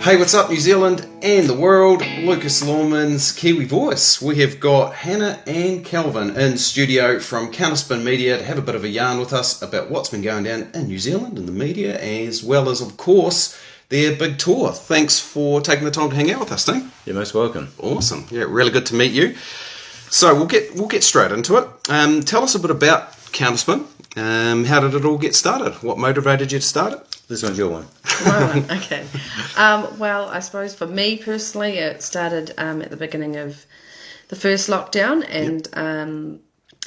Hey, what's up, New Zealand and the world? Lucas Lawman's Kiwi Voice. We have got Hannah and Kelvyn in studio from Counterspin Media to have a bit of a yarn with us about what's been going down in New Zealand and the media, as well as, of course, their big tour. Thanks for taking the time to hang out with us, team. You're most welcome. Awesome. Yeah, really good to meet you. So we'll get straight into it. Tell us a bit about Counterspin. How did it all get started? What motivated you to start it? This one's your one. My one, okay. Well, I suppose for me personally, it started at the beginning of the first lockdown, and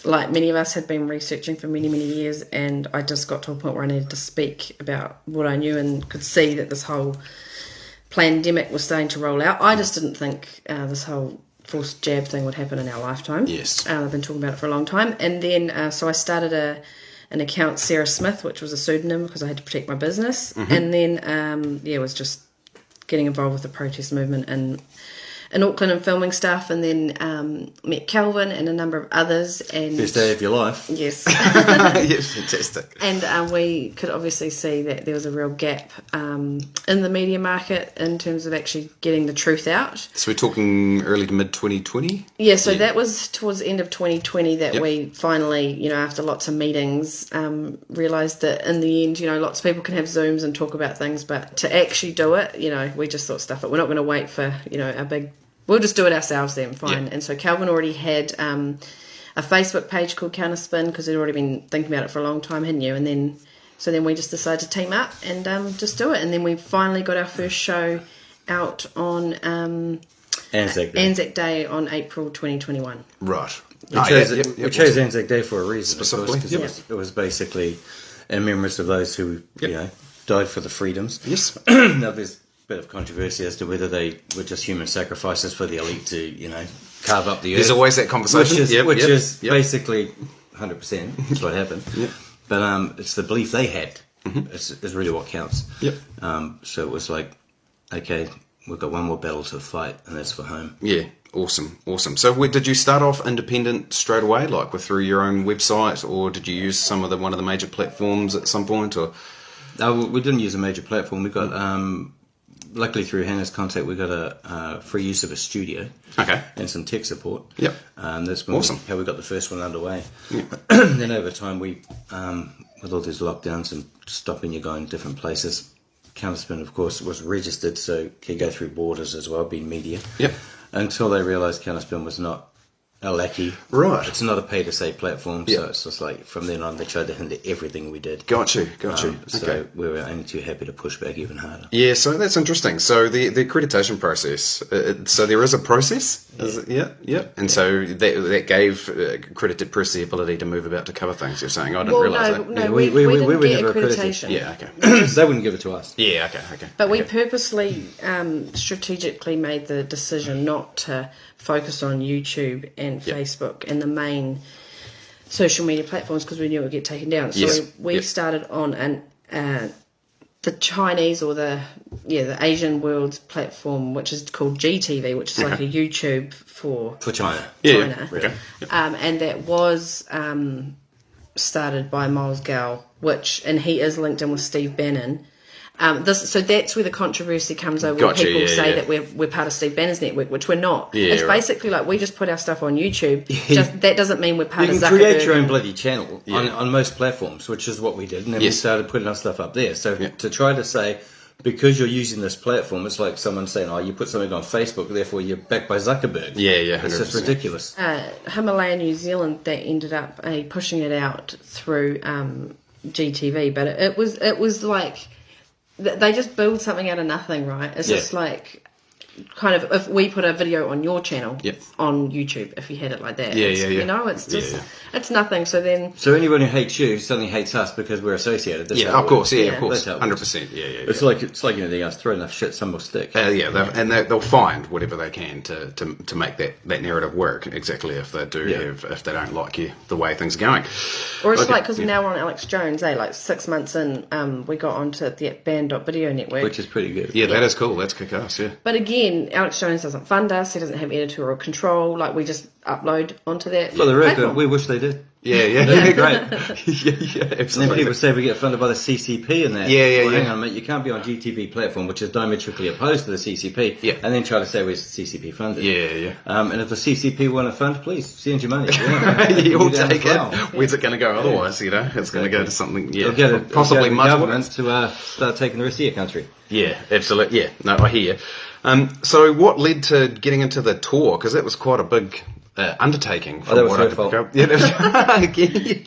like many of us had been researching for many, many years, and I just got to a point where I needed to speak about what I knew and could see that this whole pandemic was starting to roll out. I just didn't think this whole forced jab thing would happen in our lifetime. Yes. I've been talking about it for a long time, and then so I started an account, Sarah Smith, which was a pseudonym because I had to protect my business. Mm-hmm. And then, was just getting involved with the protest movement in Auckland and filming stuff. And then met Kelvyn and a number of others. And Best day of your life. Yes. Yes, fantastic. And we could obviously see that there was a real gap in the media market in terms of actually getting the truth out. So we're talking early to mid 2020? Yeah, so that was towards the end of 2020 that we finally, after lots of meetings, realised that in the end, lots of people can have Zooms and talk about things, but to actually do it, we just thought, stuff it. We're not going to wait for, our big... We'll just do it ourselves then, fine. Yep. And so Kelvyn already had a Facebook page called Counterspin because he'd already been thinking about it for a long time, hadn't you? And then we just decided to team up and just do it. And then we finally got our first show out on Anzac Day on April 2021. Right. We chose Anzac Day for a reason. Specifically, because it was basically in memories of those who, died for the freedoms. Yes. Now there's bit of controversy as to whether they were just human sacrifices for the elite to, carve up the earth. There's always that conversation. Which is basically 100%. That's what happened. Yep. But it's the belief they had is really what counts. Yep. So it was like, okay, we've got one more battle to fight, and that's for home. Yeah. Awesome. So did you start off independent straight away, like through your own website, or did you use one of the major platforms at some point? Or we didn't use a major platform. We got... Luckily, through Hannah's contact, we got a free use of a studio, and some tech support. Yep, that's when how we got the first one underway. Yep. Then over time, we, with all these lockdowns and stopping you going different places, Counterspin, of course, was registered, so can go through borders as well, being media. Yep. Until they realised Counterspin was not a lackey. Right. It's not a pay-to-say platform, so it's just like, from then on, they tried to hinder everything we did. Got you. So we were only too happy to push back even harder. Yeah, so that's interesting. So the accreditation process, so there is a process? And so that gave accredited press the ability to move about to cover things, you're saying? I didn't realise that. No, we didn't get accreditation. Yeah, okay. They wouldn't give it to us. Yeah, okay. But we purposely, strategically made the decision not to focus on YouTube and Facebook and the main social media platforms because we knew it would get taken down. So we started on the Chinese or the Asian world's platform, which is called GTV, which is like a YouTube for China. Yeah. Okay. And that was started by Miles Gow, and he is linked in with Steve Bannon. So that's where the controversy comes over. When people say that we're part of Steve Bannon's network, which we're not. Yeah, it's basically like we just put our stuff on YouTube. That doesn't mean we're part of Zuckerberg. You can create your own bloody channel on most platforms, which is what we did, and then we started putting our stuff up there. So to try to say, because you're using this platform, it's like someone saying, you put something on Facebook, therefore you're backed by Zuckerberg. Yeah, 100%. It's just ridiculous. Himalaya New Zealand, they ended up pushing it out through GTV, but it was like... They just build something out of nothing, right? It's just like, kind of, if we put a video on your channel on YouTube, if you had it like that. It's just, it's nothing. So anyone who hates you suddenly hates us because we're associated. That's of course, 100%. It's like anything else. Throw enough shit, some will stick. They'll find whatever they can to make that narrative work. Exactly, if they do if they don't like you the way things are going. Or it's like, because now we're on Alex Jones, like 6 months in, we got onto the band.video network, which is pretty good. Yeah, that is cool. That's kick ass. Yeah. But again, Alex Jones doesn't fund us. He doesn't have editorial control. Like, we just upload onto that. For the record, we wish they did. Yeah, great. yeah, And then absolutely. people say we get funded by the CCP and that. Yeah, Hang on, mate, you can't be on GTV platform, which is diametrically opposed to the CCP, and then try to say we're CCP funded. Yeah. And if the CCP want to fund, please send your money. You'll take well. it. Where's it going to go otherwise, It's going to go to something, Possibly much governments to start taking the rest of your country. Yeah, absolutely. Yeah, no, I hear you. So what led to getting into the tour? Because that was quite a big undertaking. That was her fault. Yeah, that was,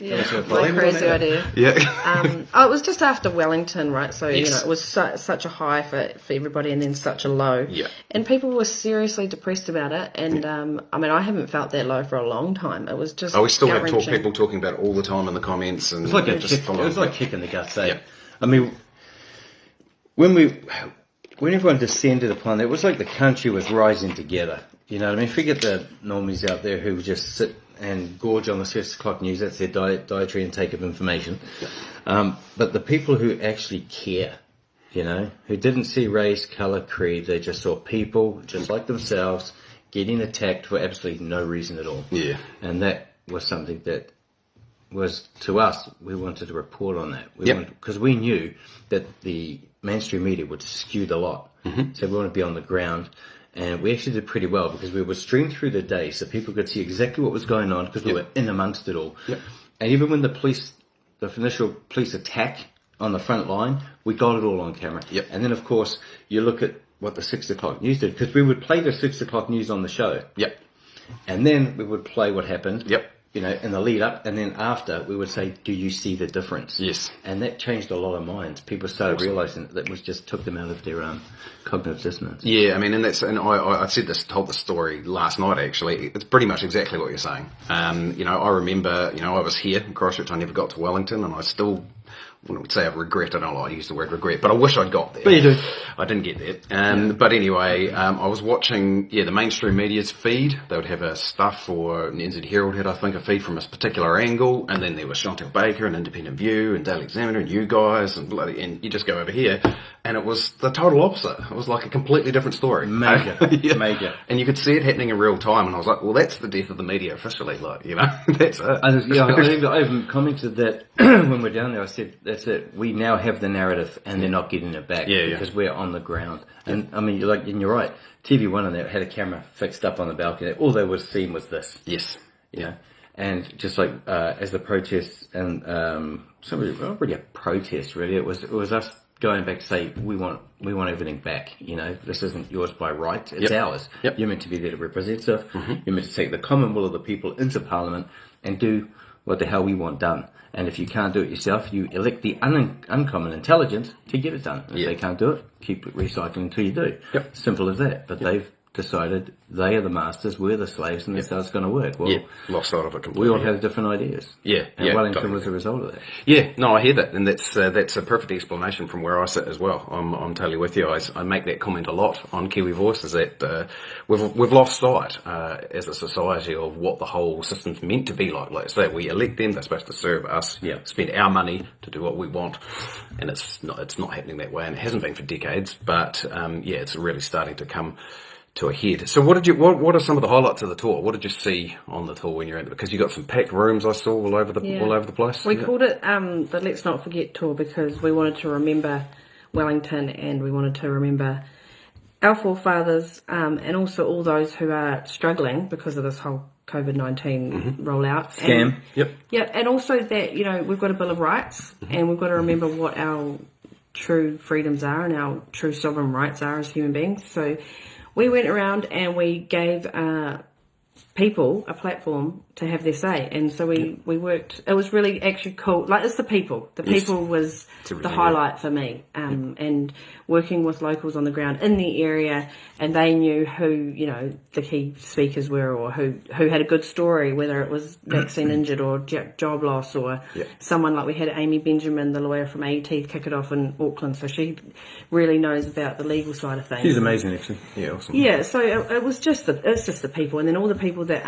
Yeah, my crazy idea. Yeah. It was just after Wellington, right? So, it was such a high for everybody and then such a low. Yeah. And people were seriously depressed about it. And, I haven't felt that low for a long time. It was just we still have gut-wrenching. people talking about it all the time in the comments. And It's like it it was like kicking the guts, eh? Yeah. I mean, when everyone descended upon it, it was like the country was rising together. You know what I mean? Forget the normies out there who just sit and gorge on the 6 o'clock news. That's their dietary intake of information. But the people who actually care, who didn't see race, colour, creed, they just saw people just like themselves getting attacked for absolutely no reason at all. Yeah. And that was something that was, to us, we wanted to report on that. Because we knew that the mainstream media would skew the lot. Mm-hmm. So we want to be on the ground. And we actually did pretty well because we were streamed through the day so people could see exactly what was going on because we were in amongst it all. Yep. And even when the initial police attack on the front line, we got it all on camera. Yep. And then, of course, you look at what the 6 o'clock news did because we would play the 6 o'clock news on the show. Yep. And then we would play what happened. Yep. In the lead up, and then after, we would say, do you see the difference? Yes. And that changed a lot of minds. People started realising that was just took them out of their cognitive dissonance. Yeah, I told the story last night actually. It's pretty much exactly what you're saying. I remember, I was here in Christchurch, I never got to Wellington, and I still, I would say I regret, I don't like to use the word regret, but I wish I'd got there. But you do. I didn't get there. But anyway, I was watching, the mainstream media's feed. They would have a stuff, or NZ Herald had, I think, a feed from a particular angle, and then there was Chantel Baker and Independent View and Daily Examiner and you guys, and you just go over here, and it was the total opposite. It was like a completely different story. Major. And you could see it happening in real time, and I was like, well, that's the death of the media officially, that's it. I even commented that when we're down there, I said, that's it. We now have the narrative, and they're not getting it back because we're on the ground. And and you're right. TV1 on there had a camera fixed up on the balcony. All they were seeing was this. Yes. And just like as the protests and not really a protest really. It was us going back to say we want everything back. This isn't yours by right. It's ours. Yep. You're meant to be there to represent us. Mm-hmm. You're meant to take the common will of the people into Parliament and do what the hell we want done. And if you can't do it yourself, you elect the uncommon intelligence to get it done. If they can't do it, keep recycling until you do. Yep. Simple as that. But they've decided they are the masters, we're the slaves, and that's how it's going to work. Well, lost sight of it completely. We all have different ideas. And Wellington was a result of that. Yeah, no, I hear that, and that's a perfect explanation from where I sit as well. I'm totally with you. I make that comment a lot on Kiwi Voice, is that we've lost sight as a society of what the whole system's meant to be like. Like I say, we elect them; they're supposed to serve us, spend our money to do what we want, and it's not happening that way, and it hasn't been for decades. But it's really starting to come to a head. So what are some of the highlights of the tour? What did you see on the tour when you're in it? Because you got some packed rooms I saw all over the place. We called it the Let's Not Forget tour because we wanted to remember Wellington and we wanted to remember our forefathers and also all those who are struggling because of this whole COVID-19 rollout. Scam. And also that, we've got a Bill of Rights and we've got to remember what our true freedoms are and our true sovereign rights are as human beings. So we went around and we gave people a platform to have their say, and so we worked. It was really actually cool. Like, it's the people. The people was the highlight for me, and working with locals on the ground in the area, and they knew who the key speakers were, or who had a good story, whether it was vaccine injured or job loss, or someone like we had Amy Benjamin, the lawyer from AET, kick it off in Auckland, so she really knows about the legal side of things. She's amazing, actually. Yeah, awesome. Yeah, so it's just the people, and then all the people that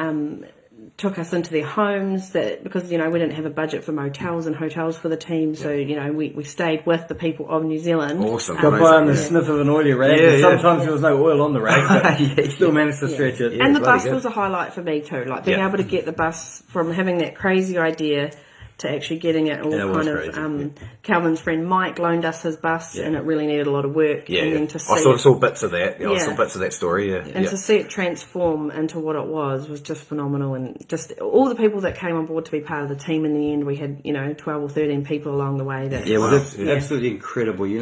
took us into their homes, that because we didn't have a budget for motels and hotels for the team, so we stayed with the people of New Zealand. Awesome. Got by on the sniff of an oily rag. Yeah, Sometimes there was no oil on the rag, but still managed to stretch it. And the bus was a highlight for me too, like being able to get the bus from having that crazy idea to actually getting it all kind of crazy, Kelvyn's friend Mike loaned us his bus and it really needed a lot of work, and then to see I saw bits of that. I saw bits of that story. And to see it transform into what it was just phenomenal. And just all the people that came on board to be part of the team in the end, we had 12 or 13 people along the way. That's absolutely incredible. You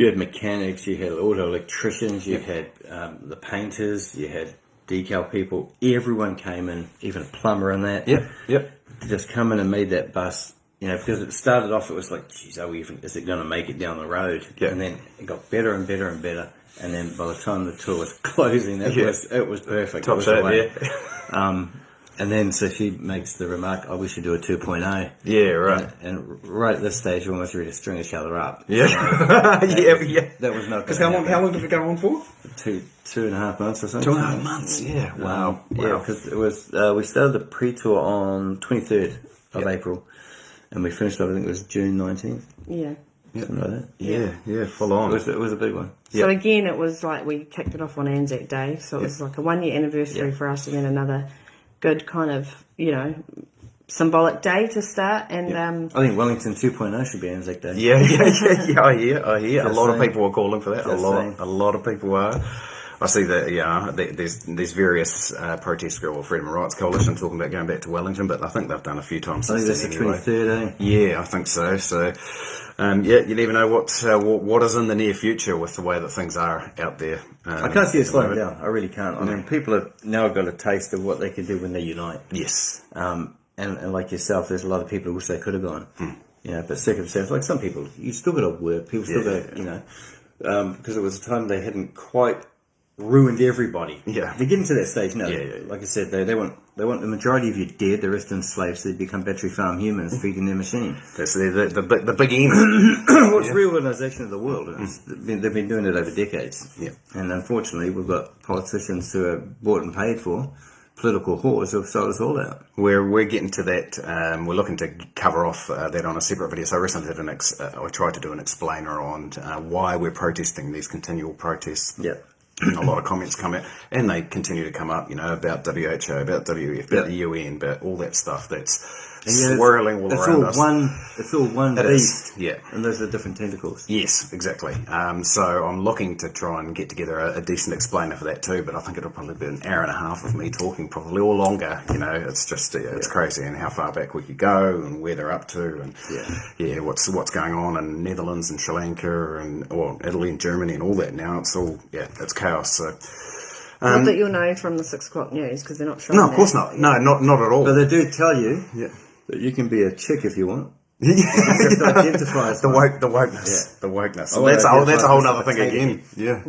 had mechanics, you had auto electricians, you had the painters, you had decal people. Everyone came in, even a plumber in that. Yep. Just come in and made that bus, because it started off, it was like, geez, is it going to make it down the road? And then it got better and better and better. And then by the time the tour was closing, it was perfect. Top shape, And then so she makes the remark, we should do a 2.0. Yeah, right. And right at this stage, we're almost ready to string each other up. Yeah. That was not. Because how long did it go on for? 2.5 months or something. 2.5 months, yeah. Wow. Yeah, because it was, we started the pre-tour on 23rd of April, and we finished up, I think it was June 19th. Yeah. Something like that. Yeah, full on. It was a big one. So again, it was like we kicked it off on Anzac Day, so it was like a 1 year anniversary for us, and then another good kind of, symbolic day to start. And I think Wellington 2.0 should be Anzac Day. Yeah. I hear. A lot of people are calling for that. A lot of people are. I see that. There's various protests or Freedom of Rights Coalition talking about going back to Wellington, but I think they've done a few times since then. I think that's the 23rd, eh? Yeah, I think so. So, you never know what is in the near future with the way that things are out there. I can't see it slowing down. I really can't. I mean, people have now got a taste of what they can do when they unite. Yes. And like yourself, there's a lot of people who wish they could have gone. But circumstance, like some people, you still got to work. People still got, because it was a time they hadn't quite ruined everybody. Yeah. They're getting to that stage now. Like I said, they want the majority of you dead, the rest enslaved, so they become battery farm humans feeding their machine. That's the big end. What's reorganisation of the world? They've been doing it over decades. Yeah. And unfortunately, we've got politicians who are bought and paid for, political whores who have sold us all out. We're getting to that. We're looking to cover off that on a separate video. So I recently did I tried to do an explainer on why we're protesting these continual protests. Yep. A lot of comments come out, and they continue to come up, about WHO, about WF, about the UN, about all that stuff that's swirling all around us. It's all one It beast. is, And those are different tentacles. Yes, exactly. So I'm looking to try and get together a decent explainer for that too, but I think it'll probably be an hour and a half of me talking, probably, or longer. It's just it's crazy, and how far back we could go, and where they're up to, and what's going on in Netherlands and Sri Lanka and Italy and Germany and all that now. It's all it's chaos. So. Not that you'll know from the 6 o'clock news, because they're not showing No, of course not. No, not at all. But they do tell you that you can be a chick if you want. The wokeness. The wokeness. That's a whole other thing again. Yeah.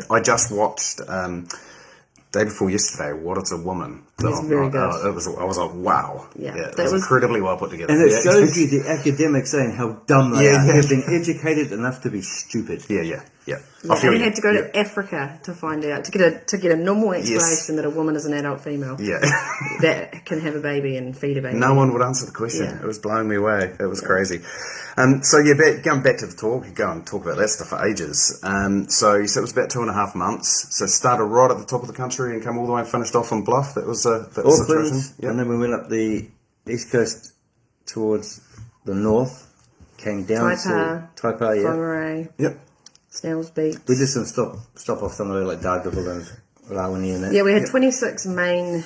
I just watched day before yesterday, What Is a Woman? It was very good. I was like, wow. It was incredibly well put together. And it shows you the academics saying how dumb they are. They've been educated enough to be stupid. Yeah. We had to go to Africa to find out, to get a normal explanation that a woman is an adult female. Yeah. That can have a baby and feed a baby. No one would answer the question. Yeah. It was blowing me away. It was crazy. Going back to the talk, you go and talk about that stuff for ages. So you said it was about 2.5 months. So started right at the top of the country and come all the way and finished off on Bluff. That was the situation. And then we went up the east coast towards the north, came down to Taipa, Whangarei. Yep. Snell's Beach. We did some stop off somewhere like Dargaville and Rawini and that. Yeah, we had 26 main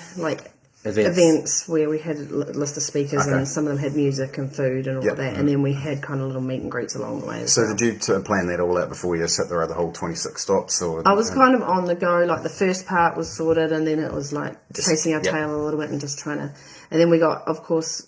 events where we had a list of speakers, and some of them had music and food and all of that, and then we had kind of little meet and greets along the way. So did you plan that all out before you sat there the whole 26 stops? Or I was kind of on the go, like the first part was sorted, and then it was like chasing our tail a little bit and just trying to, and then we got, of course,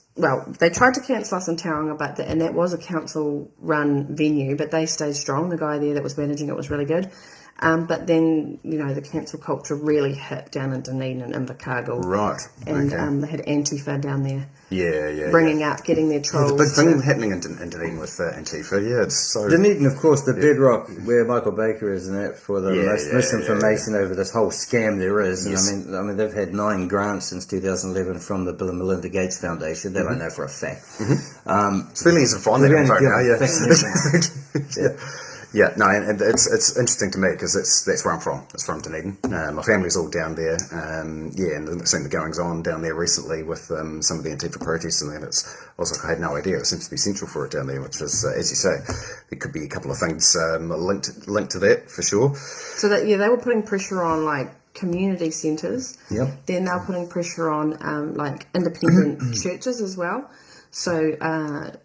they tried to cancel us in Tauranga, and that was a council-run venue, but they stayed strong. The guy there that was managing it was really good. But then, the cancel culture really hit down in Dunedin and Invercargill. Right. And okay. they had Antifa down there. Yeah. Bringing up, getting their trolls. The big thing happening in Dunedin with Antifa, it's so... Dunedin, of course, the bedrock where Michael Baker is, and that for the most misinformation over this whole scam there is. Yes. And I mean, they've had 9 grants since 2011 from the Bill and Melinda Gates Foundation. That I know for a fact. It's feeling easy to find that info now, yeah. Yeah, no, and it's interesting to me because that's where I'm from. It's from Dunedin. My family's all down there. And I've seen the goings on down there recently with some of the Antifa protests, and then I was like, I had no idea. It seems to be central for it down there, which is, as you say, there could be a couple of things linked to that for sure. So that they were putting pressure on like community centres. Yep. Then they were putting pressure on like independent churches as well. So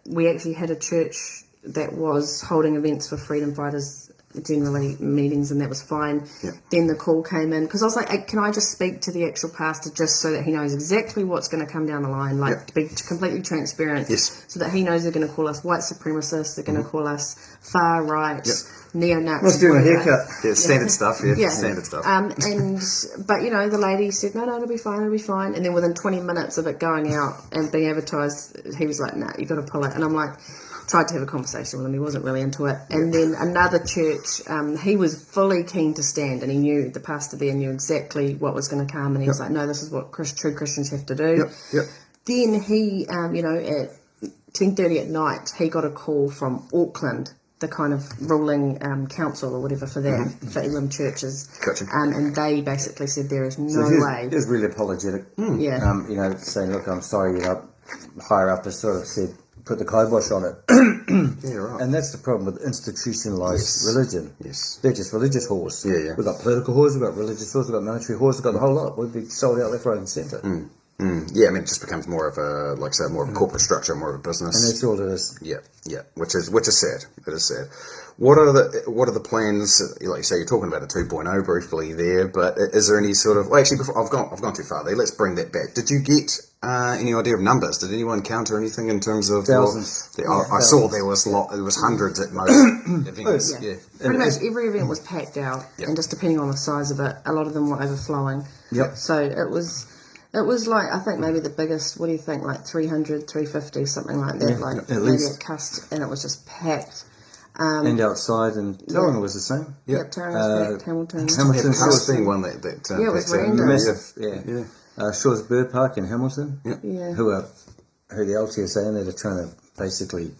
we actually had a church that was holding events for freedom fighters, generally meetings, and that was fine. Yep. Then the call came in, because I was like, hey, can I just speak to the actual pastor just so that he knows exactly what's going to come down the line, like to be completely transparent, so that he knows they're going to call us white supremacists, they're going to call us far right, neo-Nazi. Let's do a haircut. Yeah, standard stuff, standard stuff. But the lady said, no, it'll be fine. And then within 20 minutes of it going out and being advertised, he was like, nah, you got to pull it. And I'm like, tried to have a conversation with him, he wasn't really into it. And then another church, he was fully keen to stand, and he knew, the pastor there knew exactly what was going to come, and he was like, no, this is what true Christians have to do. Then he, at 10:30 at night, he got a call from Auckland, the kind of ruling council or whatever for that, for Elam churches. Gotcha. And they basically said there is no way. He was really apologetic. Yeah. Saying, look, I'm sorry, higher up has sort of said, put the kibosh on it. Yeah, right. And that's the problem with institutionalised religion. Yes. They're just religious whores. Yeah. We've got political whores, we've got religious whores, we've got military whores, we've got the whole lot. We've been sold out left, right and centre. Yeah, I mean, it just becomes more of a, like I say, more of a corporate structure, more of a business. And that's all it is. Yeah, which is sad. It is sad. What are the plans? Like you say, you're talking about a 2.0 briefly there, but is there any sort of? Well, actually, before, I've gone too far there. Let's bring that back. Did you get any idea of numbers? Did anyone counter anything in terms of thousands? I saw there was hundreds at most events. Yeah. Pretty much every event was packed out, and just depending on the size of it, a lot of them were overflowing. Yep. So it was like, I think maybe the biggest, what do you think, like 300, 350, something like that, like at maybe least. at Cust, and it was just packed. And outside, and Tauranga was the same. Yep, Tauranga was packed, Hamilton. Hamilton Cast being one that it was random. Massive, Shaw's Bird Park in Hamilton, who the LTSA, and they're trying to basically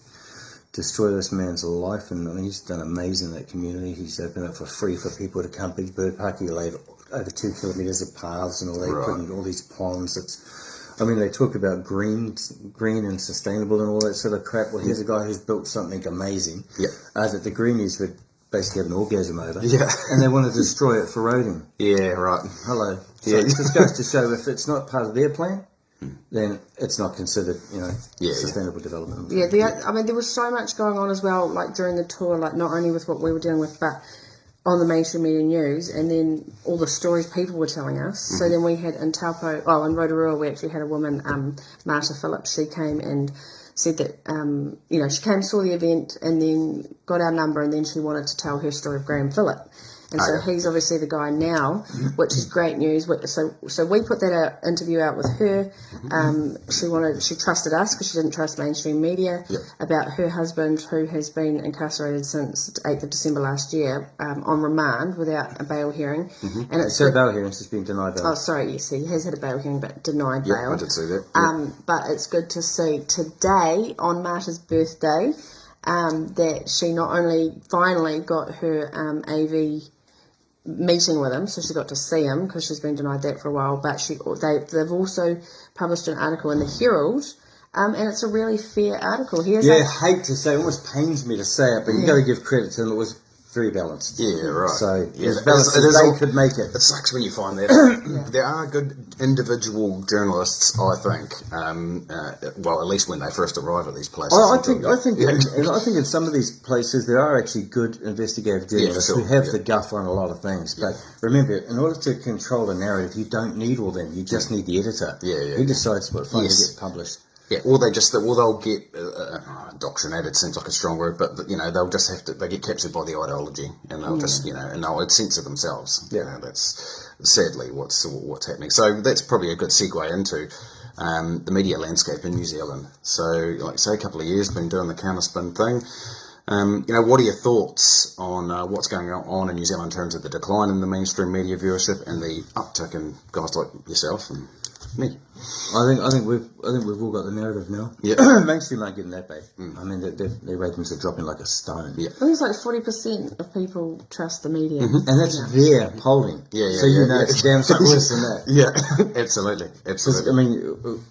destroy this man's life, and I mean, he's done amazing in that community. He's opened up for free for people to come. Big Bird Park, he laid over 2 kilometres of paths and all that, putting all these ponds. They talk about green and sustainable and all that sort of crap. Well, here's a guy who's built something amazing that the greenies would basically have an orgasm over. Yeah. And they want to destroy it for roading. Yeah, right. Hello. So it just goes to show, if it's not part of their plan, then it's not considered, sustainable development. Yeah, there was so much going on as well, like during the tour, like not only with what we were dealing with, but on the mainstream media news, and then all the stories people were telling us. So then we had in Taupo, in Rotorua, we actually had a woman, Marta Phillips. She came and said that, she came, saw the event, and then got our number, and then she wanted to tell her story of Graham Phillip. And so he's obviously the guy now, which is great news. So we put that interview out with her. She trusted us because she didn't trust mainstream media, about her husband, who has been incarcerated since 8th of December last year, on remand without a bail hearing. And it's a bail hearing, she's been denied bail. Oh, sorry, yes, he has had a bail hearing but denied bail. Yeah, I did see that. But it's good to see today, on Marta's birthday, that she not only finally got her AV meeting with him, so she got to see him because she's been denied that for a while, but they've also published an article in the Herald, and it's a really fair article. I hate to say, it almost pains me to say it, but you got to give credit to him. It was very balanced. Yeah, right. So as balanced as they could make it. It sucks when you find that. There are good individual journalists, I think. At least when they first arrive at these places. I think in some of these places there are actually good investigative journalists who have the guff on a lot of things. But remember, in order to control the narrative, you don't need all them. You just need the editor. He decides what finally gets published. Yeah, or they'll get indoctrinated. Seems like a strong word, but they'll just they get captured by the ideology, and they'll just and they'll censor themselves. Yeah, that's sadly what's happening. So that's probably a good segue into the media landscape in New Zealand. So, like say, a couple of years been doing the Counterspin thing. What are your thoughts on what's going on in New Zealand in terms of the decline in the mainstream media viewership and the uptick in guys like yourself and me? I think we've all got the narrative now. Yeah. Mainstream aren't getting that bad. I mean, their ratings are dropping like a stone. Yeah. I think it's like 40% of people trust the media. And that's their polling. Yeah, so it's damn sight worse than that. Yeah, absolutely. I mean,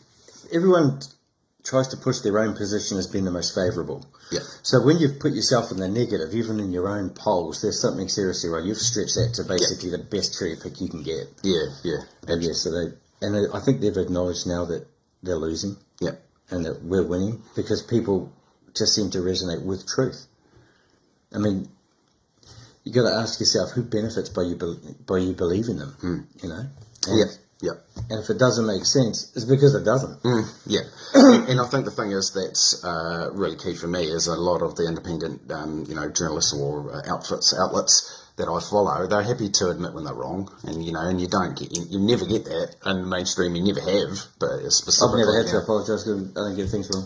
everyone tries to push their own position as being the most favourable. Yeah. So when you've put yourself in the negative, even in your own polls, there's something seriously wrong. You've stretched that to basically the best cherry pick you can get. Yeah. And I think they've acknowledged now that they're losing. Yeah. And that we're winning because people just seem to resonate with truth. I mean, you got to ask yourself who benefits by you believing them. You know. Yeah. And if it doesn't make sense, it's because it doesn't. Yeah. And I think the thing is that's really key for me is a lot of the independent, journalists or outlets that I follow, they're happy to admit when they're wrong, and you never get that in the mainstream. You never have, but specifically, I've never had to apologise because I don't get things wrong.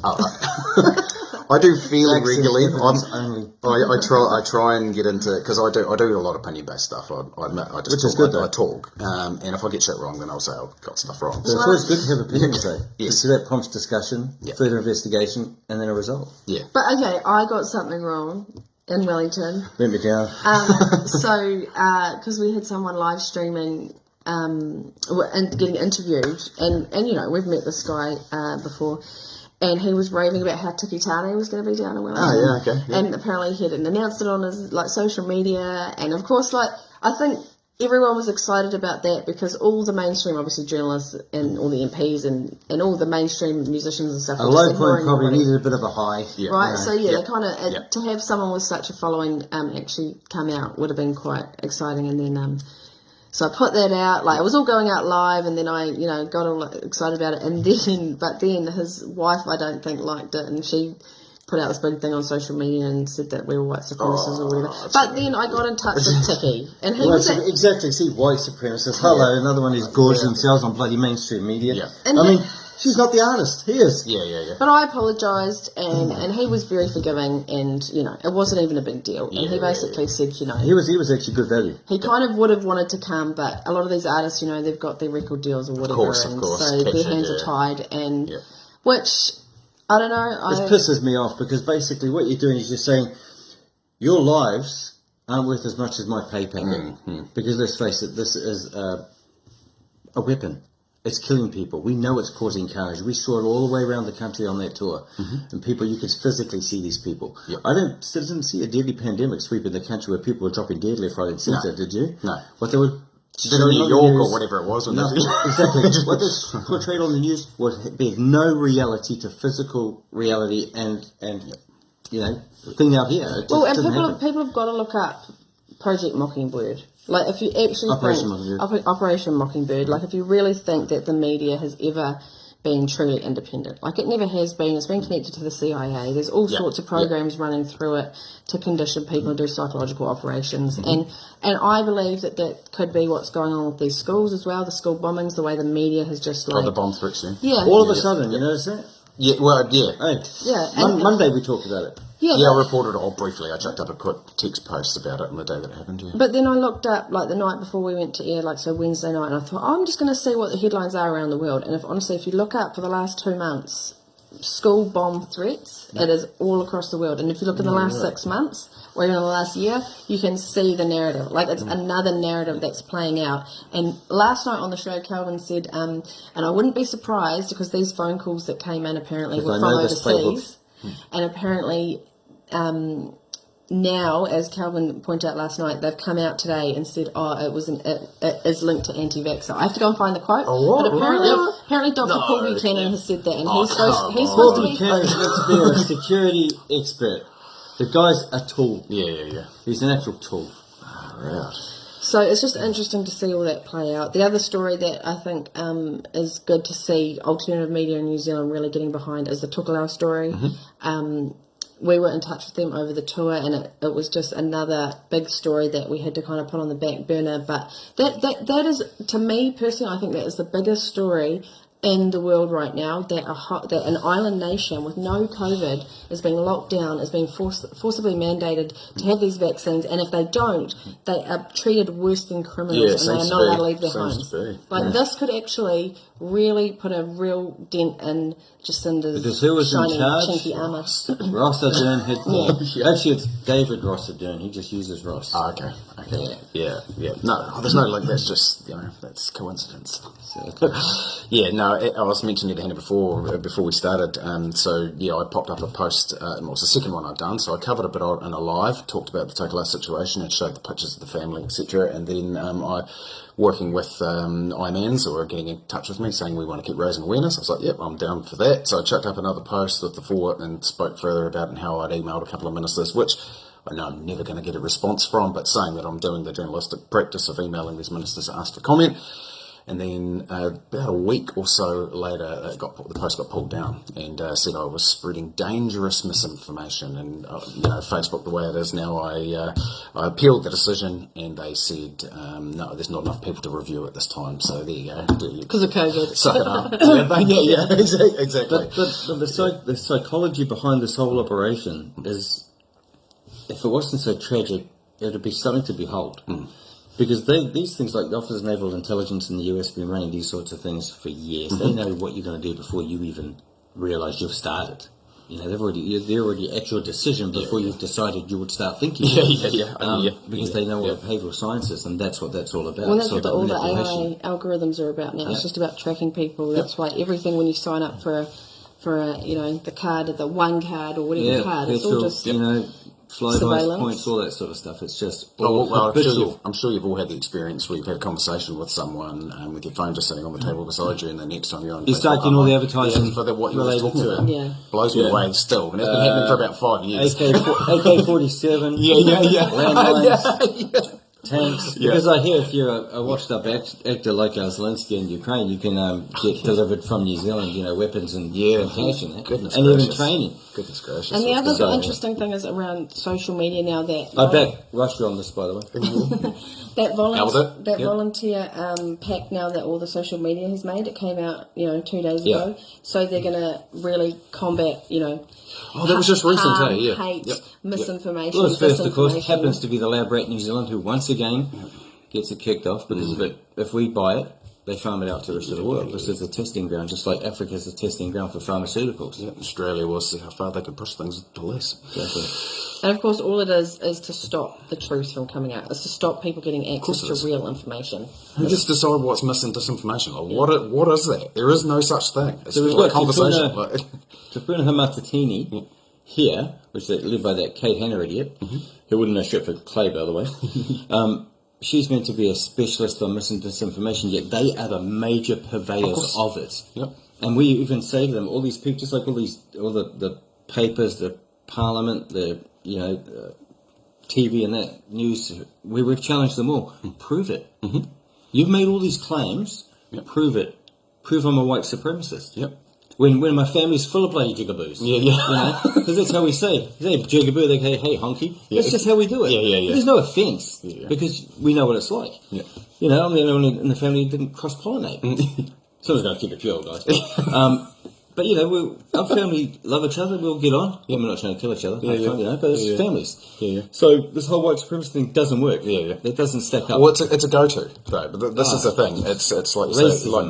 I do feel regularly. Only. I try and get into because I do a lot of opinion based stuff. I admit I just Which is good, I talk, and if I get shit wrong, then I'll say I've got stuff wrong. So it's always good to have opinions, though. Yes. So that prompts discussion, further investigation, and then a result. Yeah. But okay, I got something wrong in Wellington. Let me down. Because we had someone live streaming and getting interviewed, and we've met this guy before, and he was raving about how Tiki Tane was going to be down in Wellington. Oh yeah, okay. Yeah. And apparently he hadn't announced it on his social media, and of course, I think everyone was excited about that because all the mainstream, obviously, journalists and all the MPs and all the mainstream musicians and stuff. A low point probably needed a bit of a high. Yeah. Right, so they kind of, to have someone with such a following actually come out would have been quite exciting. And then, so I put that out, it was all going out live, and then I, got all excited about it. And then his wife, I don't think, liked it, and she put out this big thing on social media and said that we were white supremacists or whatever. But then I got in touch with Tiki, and he was exactly. See, white supremacists. Hello, another one who's gorged themselves on bloody mainstream media. Yeah. And I mean, she's not the artist. He is. Yeah. But I apologised, and he was very forgiving, and it wasn't even a big deal. And he basically said, he was actually good value. he kind of would have wanted to come, but a lot of these artists, they've got their record deals or whatever, Of course. so their hands are tied, and which I don't know. It pisses me off because basically what you're doing is you're saying your lives aren't worth as much as my pay packet. Because let's face it, this is a weapon. It's killing people. We know it's causing carnage. We saw it all the way around the country on that tour. And people, you could physically see these people. Yep. I didn't see a deadly pandemic sweeping the country where people were dropping dead left, right and centre, did you? No. What they were... In New York or whatever it was. No, exactly. What they portrayed on the news was there's no reality to physical reality and the thing out here. Well, and people have got to look up Project Mockingbird. If you actually Operation Mockingbird, if you really think that the media has ever been truly independent, it never has been. It's been connected to the CIA. There's all sorts of programs running through it to condition people to do psychological operations, and I believe that could be what's going on with these schools as well. The school bombings, the way the media has just the bomb threats. All of a sudden, you notice that? Yeah. Well, yeah. Hey, Monday we talked about it. Yeah, I reported it all briefly. I chucked up a quick text post about it on the day that it happened. Yeah. But then I looked up the night before we went to air, so Wednesday night, and I thought, I'm just going to see what the headlines are around the world. And if you look up for the last 2 months, school bomb threats, it is all across the world. And if you look in the last 6 months or even the last year, you can see the narrative. It's another narrative that's playing out. And last night on the show, Kelvyn said, and I wouldn't be surprised because these phone calls that came in apparently were from overseas. And apparently now, as Kelvyn pointed out last night, they've come out today and said, it is linked to anti-vaxxer. I have to go and find the quote. But apparently Dr. Paul Buchanan has said that, and he's supposed to be... Paul Buchanan has to be a security expert. The guy's a tool. Yeah. He's an actual tool. Right. So it's just interesting to see all that play out. The other story that I think is good to see alternative media in New Zealand really getting behind is the Tokelau story. We were in touch with them over the tour, and it was just another big story that we had to kind of put on the back burner. But that is, to me personally, I think that is the biggest story in the world right now, that an island nation with no COVID is being locked down, is being forcibly mandated to have these vaccines, and if they don't, they are treated worse than criminals, and they are not allowed to leave their homes. This could actually really put a real dent in Jacinda's shiny, chinky armour. Ross Ardern actually it's David Ross Ardern. He just uses Ross. Oh, okay. Yeah. No, there's no link. That's just, that's coincidence. I was mentioning to Hannah before we started. I popped up a post. It was the second one I'd done. So I covered a bit in a live, talked about the Tokelau situation and showed the pictures of the family, etc. And then I, working with IMANs who are getting in touch with me saying we want to keep raising awareness. I was like, yep, I'm down for that. So I chucked up another post with the forward and spoke further about how I'd emailed a couple of ministers, which I know I'm never going to get a response from, but saying that I'm doing the journalistic practice of emailing these ministers to ask for comment. And then about a week or so later, the post got pulled down and said I was spreading dangerous misinformation. And Facebook, the way it is now, I appealed the decision, and they said no, there's not enough people to review it this time. So there you go. Because of COVID. Suck it up. Exactly. But the psychology behind this whole operation is, if it wasn't so tragic, it would be something to behold. Because these things, like the Office of Naval Intelligence in the US, have been running these sorts of things for years. They know what you're going to do before you even realise you've started. They're already at your decision before you've decided you would start thinking. Because they know what behavioural science is, and that's what that's all about. Well, that's what all the AI algorithms are about now. It's just about tracking people. That's why everything, when you sign up for the card, the one card or whatever card, it's all just fly by points, all that sort of stuff. It's just I'm sure you've all had the experience where you've had a conversation with someone with your phone just sitting on the table beside you, and the next time you're on, you start getting all the advertising for what you were talking about. Blows me away still, and it's been happening for about 5 years. AK-47, landmines, tanks. Because I hear if you're a washed-up actor like Zelensky in Ukraine, you can get delivered from New Zealand, weapons and ammunition, and even training. Goodness gracious. And the other interesting thing is around social media now that I back Russia on this, by the way. that volunteer pact now that all the social media has made, it came out 2 days ago. So they're going to really combat that was just recent, hate, misinformation. Well, first, of course, happens to be the lab rat New Zealand who once again gets it kicked off. But if we buy it, they farm it out to the rest of the world. This is a testing ground, just like Africa is a testing ground for pharmaceuticals. Australia was how far they could push things to less. Exactly. And of course, all it is to stop the truth from coming out. It's to stop people getting access to real information. Who gets to decide what's mis and disinformation? What is that? There is no such thing. It's we've got a conversation. Tapuna Hamatatini here, which is led by that Kate Hanna idiot, who wouldn't know shit for clay, by the way. She's meant to be a specialist on mis and disinformation, yet they are the major purveyors of it. Yep. And we even say to them, all these people, just like all the papers, the Parliament, the TV and that news, we've challenged them all. Prove it. You've made all these claims. Prove it. Prove I'm a white supremacist. When my family's full of bloody jigaboos. Because that's how we say. They say jigaboo, they say, hey, honky. That's just how we do it. There's no offence, because we know what it's like. I'm the only one in the family who didn't cross-pollinate. Someone's going to keep it pure, guys. But, our family love each other, we'll get on. We're not trying to kill each other, but it's families. So this whole white supremacy thing doesn't work. It doesn't stack up. Well, it's a go-to, though. But this is the thing. It's like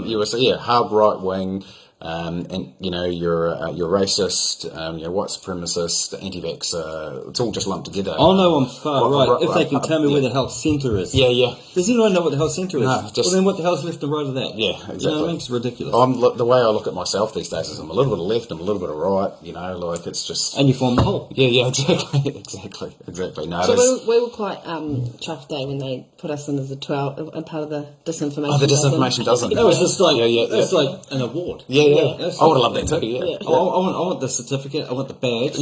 you say, hard right-wing, and you're racist, you're white supremacist, anti-vaxxer. It's all just lumped together. Oh no, I'm far right. If they can tell me where the hell centre is. Does anyone know what the hell centre is? No, well, then what the hell's left and right of that? Exactly. It's ridiculous. The way I look at myself these days is I'm a little bit of left, I'm a little bit of right. It's just. And you form the whole. Exactly. No. So we were quite chuffed when they put us in as a 12 and part of the disinformation. Oh, the disinformation dozen. It was just like it's like an award. I would have loved that too. I want the certificate. I want the badge.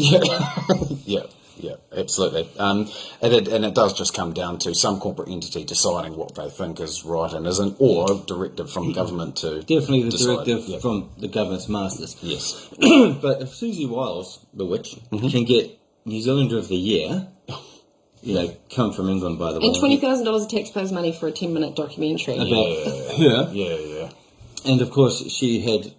Yeah, absolutely. And it does just come down to some corporate entity deciding what they think is right and isn't, or a directive from government to Definitely the decide. directive from the government's masters. Yes. But if Susie Wiles, the witch, can get New Zealander of the Year, come from England, by the way. And $20,000 of taxpayers' money for a 10-minute documentary. About her. Yeah. And of course, she had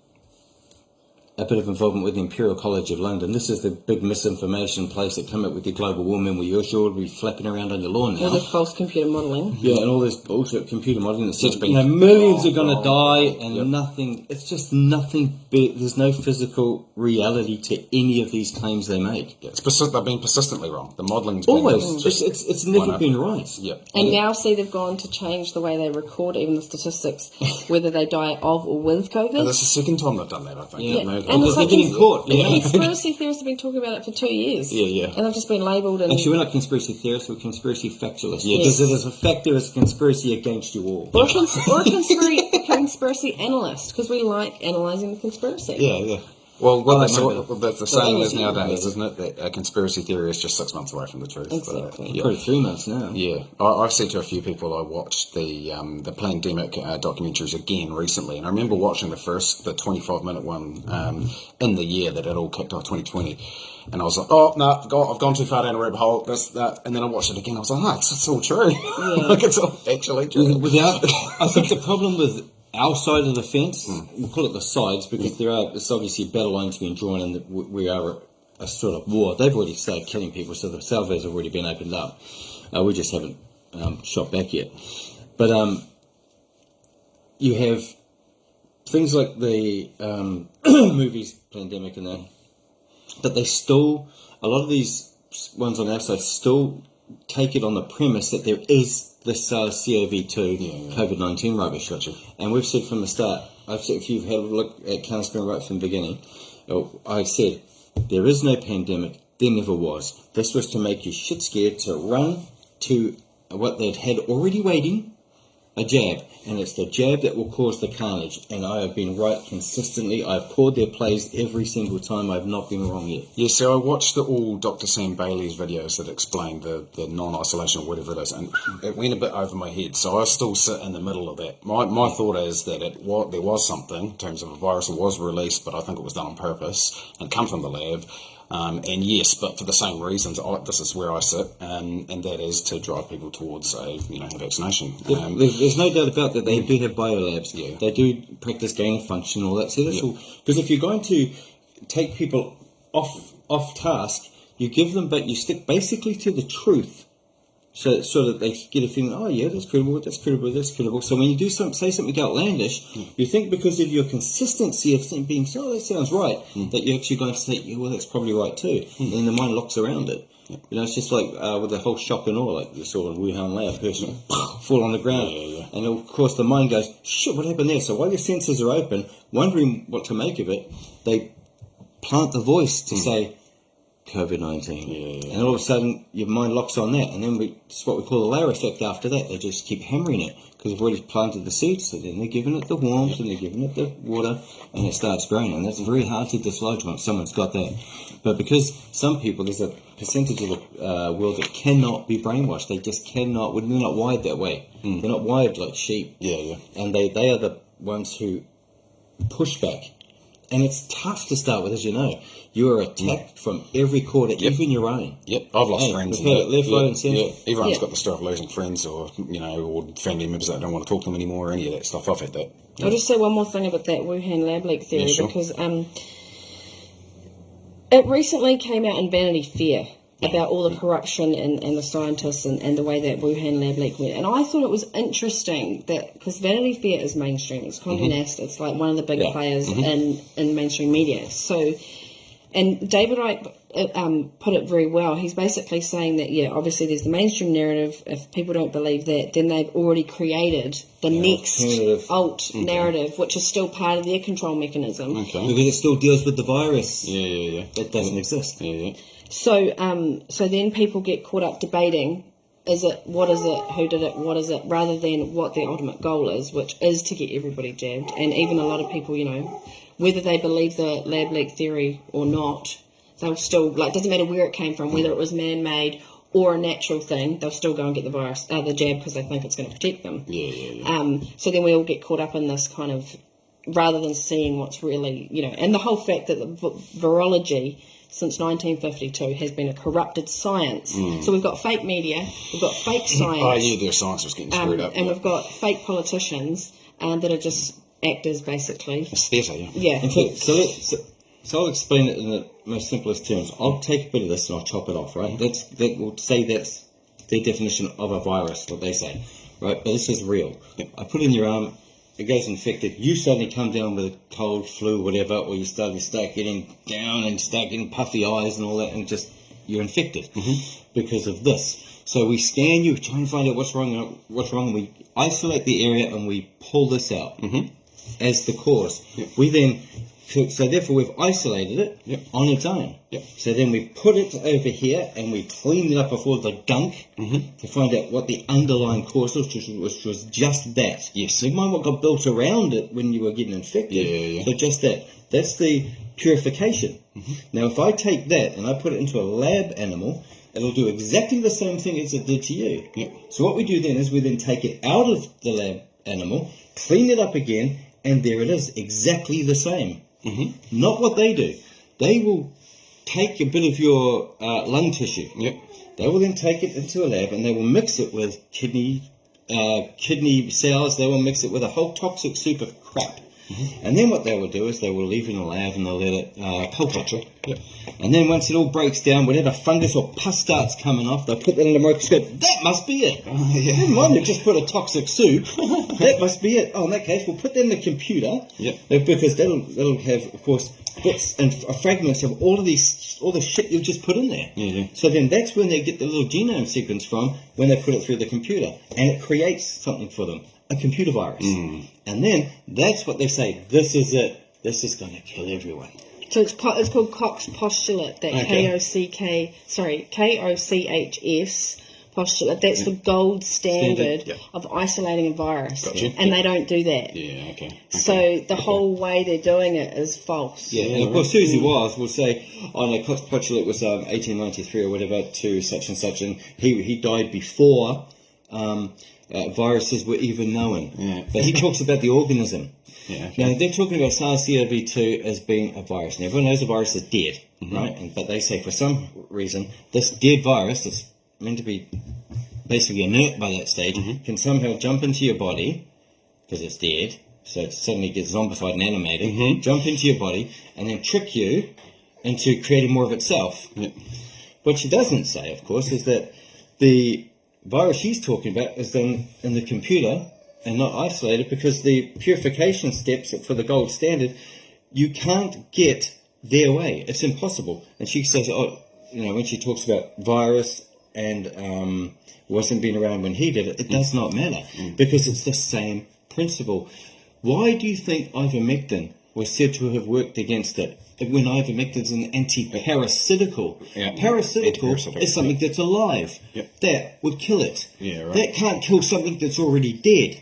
a bit of involvement with the Imperial College of London. This is the big misinformation place that come up with your global warming, where you're sure to be flapping around on your lawn now. All the false computer modelling. Yeah, and all this bullshit computer modelling that says, millions are going to die, and nothing. It's just nothing. There's no physical reality to any of these claims they make. Yeah, they've been persistently wrong. The modelling's been Always. just It's never been right. Yeah. And now, see, they've gone to change the way they record even the statistics, whether they die of or with COVID. And that's the second time they've done that, I think. Yeah. And Because they're getting caught. Conspiracy theorists have been talking about it for 2 years. Yeah. And they've just been labelled and... Actually, we're not conspiracy theorists, we're conspiracy factualists. Yes. Because it is a fact there is a conspiracy against you all. Or a conspiracy analyst, because we like analysing the conspiracy. Yeah. Well, that's remember the saying is nowadays, isn't it? That a conspiracy theory is just 6 months away from the truth. Exactly. Probably 3 months now. Yeah, I've said to a few people I watched the pandemic documentaries again recently, and I remember watching the 25-minute one in the year that it all kicked off, 2020, and I was like, oh no, I've gone too far down a rabbit hole. And then I watched it again. I was like, no, it's all true. Like it's all actually true. I think the problem with our side of the fence, we'll call it the sides, because it's obviously battle lines being drawn, and we are a sort of war. They've already started killing people, so the salvos have already been opened up. We just haven't shot back yet. But you have things like the movies, pandemic and that, but they still, a lot of these ones on our side still take it on the premise that there is the SARS-CoV-2 COVID-19 rubbish. And we've said from the start, I've said, if you've had a look at Counterspin right from the beginning, I said, there is no pandemic, there never was. This was to make you shit scared to run to what they'd had already waiting, a jab. And it's the jab that will cause the carnage. And I have been right consistently. I've called their plays every single time. I've not been wrong yet. Yeah, so I watched all Dr. Sam Bailey's videos that explained the non-isolation or whatever it is, and it went a bit over my head. So I still sit in the middle of that. My thought is that there was something in terms of a virus that was released, but I think it was done on purpose and come from the lab. And yes, but for the same reasons, this is where I sit, and that is to drive people towards a vaccination. There's no doubt about that. They do have biolabs. Yeah. They do practice gain of function and all that. So that's all. Because if you're going to take people off task, you give them, but you stick basically to the truth. So that they get a feeling, oh yeah, that's credible, that's credible, that's credible. So when you do say something outlandish, you think because of your consistency of being, oh, that sounds right, that you're actually going to say, yeah, well, that's probably right too. And then the mind locks around it. It's just like with the whole shock and awe, like you saw in Wuhan lab, person fall on the ground. And of course the mind goes, shit, what happened there? So while your senses are open, wondering what to make of it, they plant the voice to say, COVID-19. And all of a sudden, your mind locks on that. And then it's what we call the layer effect after that. They just keep hammering it because they've already planted the seeds. So then they're giving it the warmth and they're giving it the water and it starts growing. And that's very hard to dislodge once someone's got that. But because some people, there's a percentage of the world that cannot be brainwashed. They just cannot. They're not wired that way. They're not wired like sheep. And they are the ones who push back. And it's tough to start with, as you know. You are attacked from every quarter, even your own. I've lost friends. Left, right, and centre. Everyone's got the story of losing friends, or or family members that don't want to talk to them anymore, or any of that stuff. I've had that. I'll just say one more thing about that Wuhan lab leak theory, because it recently came out in Vanity Fair about all the corruption and the scientists and the way that Wuhan lab leak went. And I thought it was interesting that, because Vanity Fair is mainstream, it's Condé Nast, it's like one of the big players in mainstream media. So, and David Icke put it very well. He's basically saying that, obviously there's the mainstream narrative. If people don't believe that, then they've already created the next alt narrative, which is still part of their control mechanism. Because it still deals with the virus. That doesn't exist. So then people get caught up debating, what is it, who did it, what is it, rather than what their ultimate goal is, which is to get everybody jabbed. And even a lot of people, whether they believe the lab leak theory or not, they'll still, like, doesn't matter where it came from, whether it was man-made or a natural thing, they'll still go and get the jab because they think it's going to protect them. So then we all get caught up in this kind of, rather than seeing what's really, and the whole fact that the virology since 1952 has been a corrupted science. So we've got fake media, we've got fake science. Oh, yeah, their science was getting screwed up. And we've got fake politicians that are just actors, basically. It's theatre, Yeah. In fact, so I'll explain it in the most simplest terms. I'll take a bit of this and I'll chop it off, right? That will say that's their definition of a virus, what they say, right? But this is real. I put it in your arm, it goes infected. You suddenly come down with a cold, flu, whatever, or you start getting down and start getting puffy eyes and all that, and just you're infected because of this. So we scan you, try and find out what's wrong. We isolate the area and we pull this out as the cause. We then. So therefore we've isolated it on its own. So then we put it over here and we cleaned it up before the gunk to find out what the underlying cause was, which was just that. Yes. Never mind what got built around it when you were getting infected. So just that. That's the purification. Now if I take that and I put it into a lab animal, it'll do exactly the same thing as it did to you. So what we do then is we then take it out of the lab animal, clean it up again, and there it is, exactly the same. Not what they do. They will take a bit of your lung tissue. They will then take it into a lab and they will mix it with kidney cells. They will mix it with a whole toxic soup of crap. And then what they will do is they will leave it in the lab and they'll let it culture. And then once it all breaks down, whatever fungus or pus starts coming off, they'll put that in the microscope. That must be it. Never mind, they've just put a toxic soup. That must be it. Oh, in that case, we'll put that in the computer. Because that'll have, of course, bits and fragments of all the shit you've just put in there. So then that's when they get the little genome sequence from, when they put it through the computer. And it creates something for them, a computer virus. And then that's what they say, this is it. This is going to kill everyone. So it's called Koch's postulate, that Kochs postulate. That's the gold standard of isolating a virus. And they don't do that. So the whole way they're doing it is false. And of course Susie Wiles will say, oh no, Koch's postulate was 1893 or whatever to such and such, and he died before viruses were even known. But he talks about the organism. Now they're talking about SARS-CoV-2 as being a virus, and everyone knows the virus is dead, right? But they say for some reason this dead virus that's meant to be basically inert by that stage can somehow jump into your body because it's dead, so it suddenly gets zombified and animated, jump into your body and then trick you into creating more of itself. What she doesn't say, of course, is that the virus she's talking about is then in the computer and not isolated, because the purification steps for the gold standard, you can't get their way. It's impossible. And she says, when she talks about virus and wasn't being around when he did it, it does not matter, because it's the same principle. Why do you think ivermectin was said to have worked against it, when ivermectin is an anti-parasitical? Parasitical is something that's alive. That would kill it. That can't kill something that's already dead.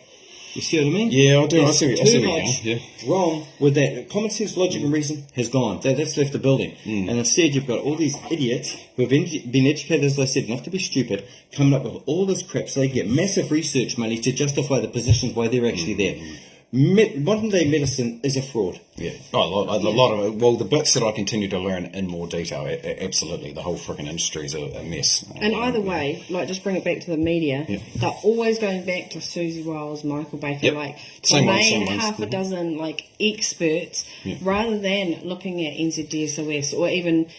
You see what I mean? I do. I see what you mean. Wrong with that. Common sense, logic, and reason has gone. That's left the building. And instead, you've got all these idiots who have been educated, as I said, enough to be stupid, coming up with all this crap so they get massive research money to justify the positions why they're actually there. Modern day medicine is a fraud. A lot of it. Well, the bits that I continue to learn in more detail, absolutely, the whole freaking industry is a mess. And either way, just bring it back to the media, they're always going back to Susie Wiles, Michael Baker, half a dozen experts, rather than looking at NZDSOS or even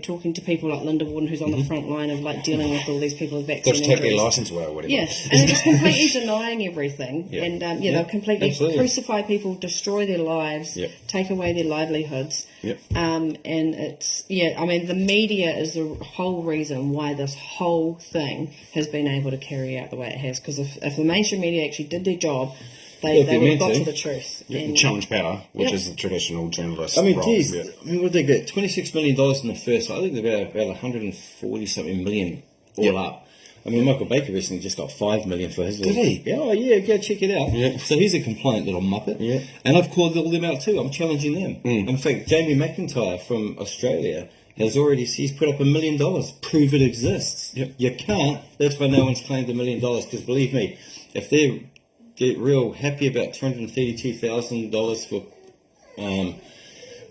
talking to people like Linda Warden, who's on the front line of dealing with all these people with vaccine injuries. They'll take their license away or whatever. And they're just completely denying everything, and they'll completely crucify people, destroy their lives, take away their livelihoods. And it's the media is the whole reason why this whole thing has been able to carry out the way it has. Because if the mainstream media actually did their job, they would have got to the truth. And challenge power, which is the traditional journalist role. What did they get? $26 million in the first. I think they're about 140 something million all up. I mean, Michael Baker recently just got $5 million for his. Did he? Yeah, oh yeah, go check it out. Yeah. So he's a compliant little muppet. Yeah. And I've called all them out too. I'm challenging them. In fact, Jamie McIntyre from Australia has already he's put up $1 million. Prove it exists. Yep. You can't. That's why no one's claimed $1 million. Because believe me, if they get real happy about $232,000 for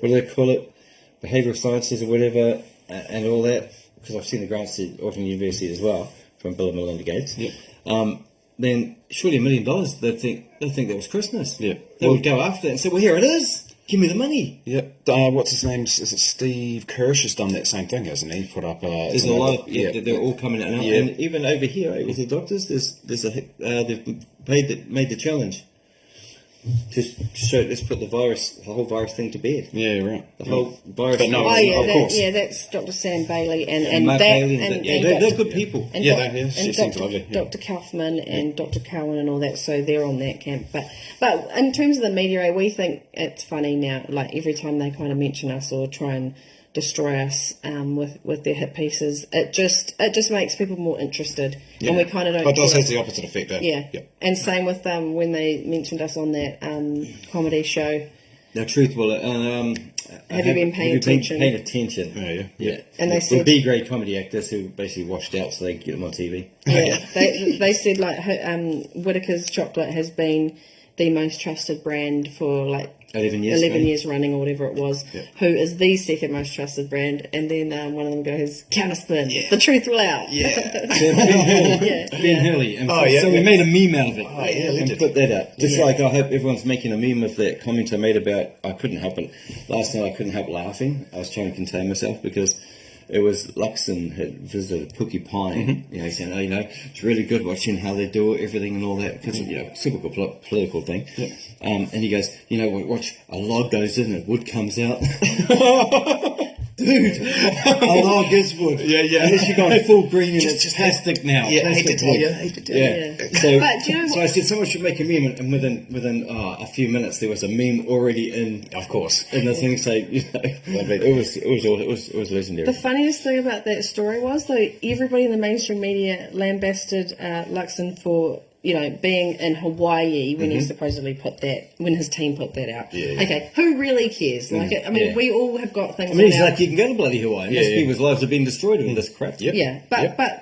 what do they call it, behavioural sciences or whatever, and all that, because I've seen the grants at Auckland University as well from Bill and Melinda Gates. Yep. Then surely $1 million, they'd think that was Christmas. Yeah. They would go after it and say, well, here it is. Give me the money. Yep. What's his name? Is it Steve Kirsch has done that same thing, hasn't he? Put up. There's a lot. They're all coming out now. Yeah. And even over here, with the doctors, they've made the challenge to show. Let's put the whole virus thing to bed. Yeah, right. The whole virus. But no, Oh yeah, of course. that's Dr. Sam Bailey and Mark that Bailey and they're good people. And Yeah, they are. She and seems Dr. lovely, yeah. Dr. Kaufman and Dr. Cowan and all that, so they're on that camp. But in terms of the media, we think it's funny now. Like every time they kind of mention us or try and destroy us with their hit pieces, it just makes people more interested, and we kind of don't. But it does care. have the opposite effect. Yeah. Yep. And same with when they mentioned us on that comedy show. Now, truthful. Have you been paying attention? Paying attention. Yeah. And they With said B-grade comedy actors who basically washed out so they could get them on TV. Yeah, they said like Whittaker's chocolate has been the most trusted brand for like 11 years. 11 years running or whatever it was. Yeah. Who is the second most trusted brand? And then one of them goes Counterspin. The truth will out. Ben Hurley. And Oh, yeah, so we yeah. made a meme out of it. Oh, yeah, we and did. put that out. Just Yeah. like I hope everyone's making a meme of that comment I made about I couldn't help it. Last night I couldn't help laughing. I was trying to contain myself because it was Luxon had visited Porcupine, saying, it's really good watching how they do everything and all that, because, super good political thing. Yeah. And he goes, watch, a log goes in and wood comes out. Dude, a log is wood. Yeah. Unless you've gone full green and it's plastic now. Yeah, I hate to Plastic tell wood. you. I hate to tell you. Yeah. So, But do you know so what- I said someone should make a meme, and within a few minutes there was a meme already in Of course. the thing. So it was legendary. The funniest thing about that story was, though, everybody in the mainstream media lambasted Luxon for, being in Hawaii when he supposedly when his team put that out. Yeah. Okay, who really cares? Like, we all have got things. I mean, it's about- like you can go to bloody Hawaii. Most people's lives have been destroyed with this crap. Yep. Yeah,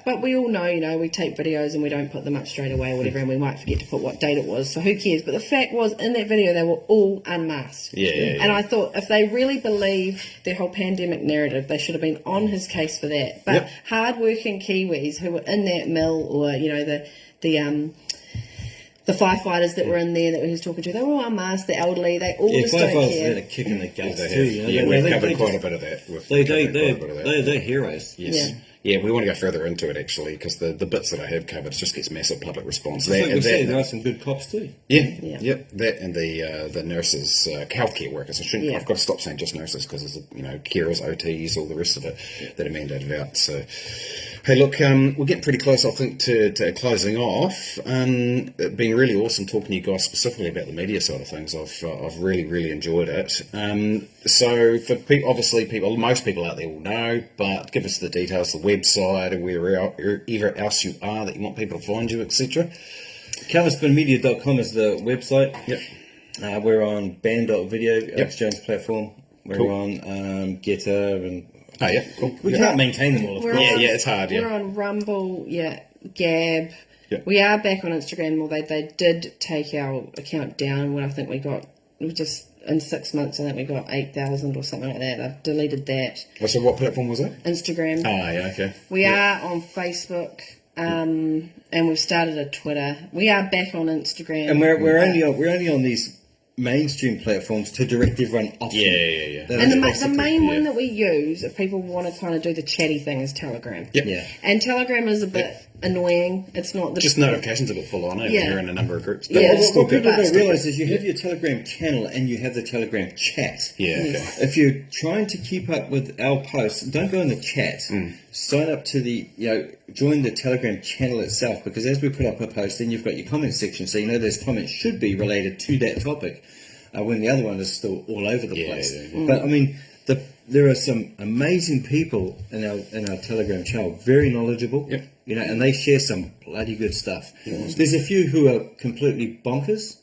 but we all know, we take videos and we don't put them up straight away or whatever, and we might forget to put what date it was, so who cares? But the fact was, in that video, they were all unmasked. Yeah. And I thought, if they really believe their whole pandemic narrative, they should have been on his case for that. But hard-working Kiwis who were in that mill, or, the firefighters that were in there that he was talking to, they were all unmasked, the elderly, they all just don't firefighters care. had a kick in the guts They too. have. Yeah, we've covered quite a bit of that. They're heroes. Yes. Yeah. Yeah, we want to go further into it actually, because the bits that I have covered, it just gets massive public response. Like we say, That- there are some good cops too. Yeah. Yep. That and the nurses, healthcare workers. Yeah. I've got to stop saying just nurses, because there's carers, OTs, all the rest of it that are mandated out. So, hey, look, we're getting pretty close, I think, to closing off. It's been really awesome talking to you guys specifically about the media side of things. I've really enjoyed it. So for people, most people out there will know, but give us the details, the website, and wherever else you are that you want people to find you, etc. Counterspinmedia.com is the website. Yep. We're on band.video, Alex Jones platform. We're on Getter, and Oh yeah, cool. we can't maintain them all, of We're course. on- it's hard. We're on Rumble, Gab. Yeah. We are back on Instagram, although they did take our account down when I think we just in 6 months, I think we got 8,000 or something like that. I've deleted that. So what platform was that? Instagram. Ah, yeah, okay. We are on Facebook, and we've started a Twitter. We are back on Instagram. And we're only on these mainstream platforms to direct everyone off. Yeah. That And is the basically- main one that we use, if people want to kind of do the chatty thing, is Telegram. Yep. Yeah. And Telegram is a bit annoying. It's not the Just notifications a bit full on, Yeah. You're in a number of groups. Yeah, it's it's still What good. people don't realise is you have your Telegram channel and you have the Telegram chat. Yeah, okay. If you're trying to keep up with our posts, don't go in the chat. Sign up to join the Telegram channel itself, because as we put up a post, then you've got your comment section, so those comments should be related to that topic, when the other one is still all over the place. Yeah. But I mean, there are some amazing people in our Telegram channel, very knowledgeable. Yep. and they share some bloody good stuff. There's a few who are completely bonkers,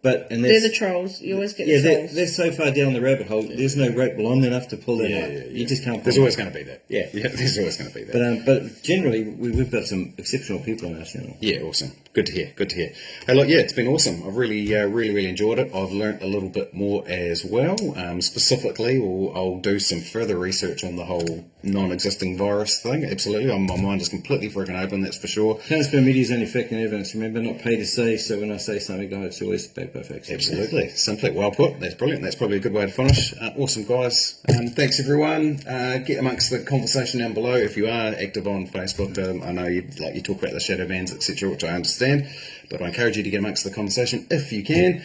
and They're the trolls. You always get the trolls. they're so far down the rabbit hole. There's no rope long enough to pull them up. You just can't. There's always going to be that. Yeah, there's always going to be that. But generally, we've got some exceptional people on our channel. Yeah, awesome. Good to hear. Good to hear. Hey, look, yeah, it's been awesome. I've really enjoyed it. I've learnt a little bit more as well. Specifically, I'll do some further research on the whole non-existing virus thing. Absolutely, my mind is completely freaking open. That's for sure. Counterspin Media is only fact and evidence. Remember, not paid to say. So when I say something, guys, it's always backed by facts. Absolutely, simply well put. That's brilliant. That's probably a good way to finish. Awesome, guys. Thanks everyone. Get amongst the conversation down below if you are active on Facebook. I know you talk about the shadow bans, etc., which I understand. But I encourage you to get amongst the conversation if you can.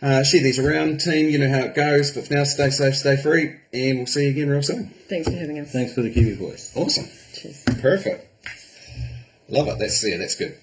Share these around, team. You know how it goes. But for now, stay safe, stay free, and we'll see you again real soon. Thanks for having us. Thanks for the Kiwi voice. Awesome. Cheers. Perfect. Love it. That's good.